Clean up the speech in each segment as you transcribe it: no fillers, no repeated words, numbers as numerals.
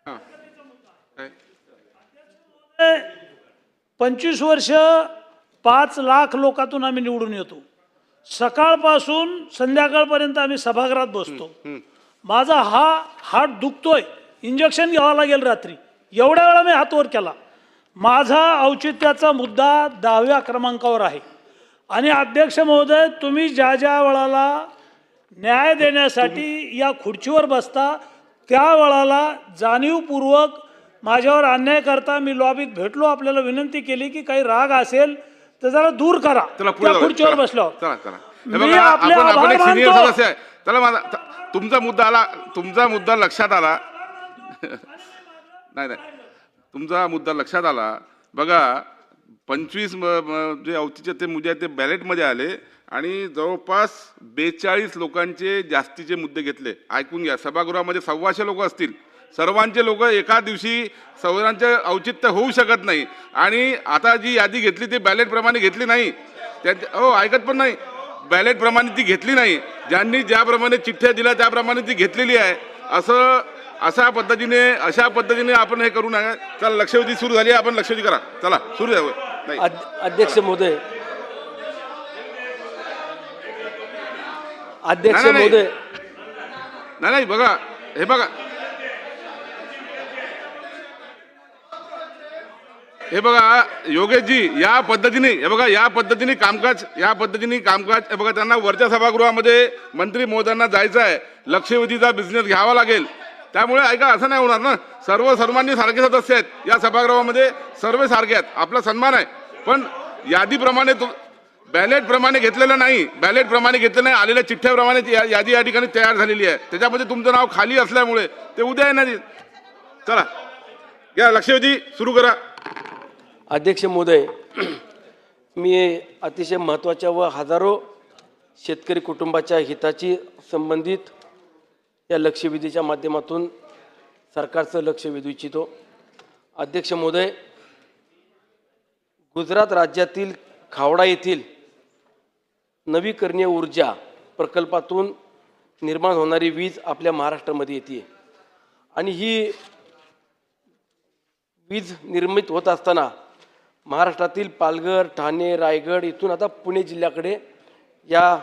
हां. काय? 25 वर्ष 5 लाख लोकातून आम्ही निवडून येतो. सकाळपासून संध्याकाळपर्यंत आम्ही सभागृहात बसतो. माझा हात दुखतोय, इंजेक्शन घ्यावं लागेल रात्री, एवढ्या वेळा मी हात वर केला. माझा औचित्याचा मुद्दा 10व्या क्रमांकावर आहे. आणि अध्यक्ष महोदय, तुम्ही ज्या ज्या वेळाला न्याय देण्यासाठी या खुर्चीवर बसता त्या वेळाला जाणीवपूर्वक माझ्यावर अन्याय करता मी लॉबीत भेटलो, आपल्याला विनंती केली की काही राग असेल तर जरा दूर करा. चला पुढे त्या जाऊया. खुर्चीवर चला बसलो चला चला. हे मी बघा, आपले आपण आभार एक सिनियर मानतो. सदस्य आहे. चला माझा तुमचा मुद्दा आला, तुमचा मुद्दा लक्षात आला. नाही नाही, तुमचा मुद्दा लक्षात आला. बघा 25 जे औचित्य ते मुद्दे आहेत ते बॅलेटमध्ये आले आणि जवळपास 42 लोकांचे जास्तीचे मुद्दे घेतले. ऐकून घ्या, सभागृहामध्ये 125 लोक असतील. सर्वांचे लोक एका दिवशी सर्वांचे औचित्य होऊ शकत नाही. आणि आता जी यादी घेतली ती बॅलेटप्रमाणे घेतली नाही. हो, ऐकत पण नाही. बॅलेटप्रमाणे ती घेतली नाही. ज्यांनी ज्याप्रमाणे चिठ्ठ्या दिल्या त्याप्रमाणे ती घेतलेली आहे. अशा पद्धतीने आपण हे करू नका. चला, लक्षवेधी सुरू झाली, आपण लक्षवेधी करा. चला सुरू द्या. नाही अध्यक्ष महोदय, नाही बघा, हे बघा, योगेशजी, या पद्धतीने कामकाज हे बघा, त्यांना वरच्या सभागृहामध्ये मंत्री महोदयांना जायचं आहे, लक्षवेधीचा बिझनेस घ्यावा लागेल. त्यामुळे ऐका, असं नाही होणार ना. सर्वांनी सारखे सदस्य आहेत या सभागृहामध्ये, सर्व सारखे आहेत, आपला सन्मान आहे. पण यादीप्रमाणे बॅलेटप्रमाणे घेतलेलं नाही. आलेल्या चिठ्ठ्याप्रमाणे यादी या ठिकाणी तयार झालेली आहे. त्याच्यामध्ये तुमचं नाव खाली असल्यामुळे ते उद्या येणार. चला या, लक्षवेधी सुरू करा. अध्यक्ष महोदय, मी अतिशय महत्त्वाच्या व हजारो शेतकरी कुटुंबाच्या हिताची संबंधित या लक्षवेधीच्या माध्यमातून सरकारचं लक्ष वेधू इच्छितो. अध्यक्ष महोदय, गुजरात राज्यातील खावडा येथील नवीकरणीय ऊर्जा प्रकल्पातून निर्माण होणारी वीज आपल्या महाराष्ट्रामध्ये येते. आणि ही वीज निर्मित होत असताना महाराष्ट्रातील पालघर, ठाणे, रायगड इथून आता पुणे जिल्ह्याकडे या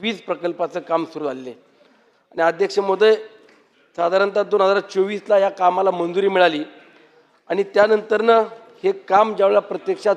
वीज प्रकल्पाचं काम सुरू झालेलं आहे. आणि अध्यक्ष महोदय, साधारणतः 2024ला या कामाला मंजुरी मिळाली आणि त्यानंतरनं हे काम ज्यावेळेला प्रत्यक्षात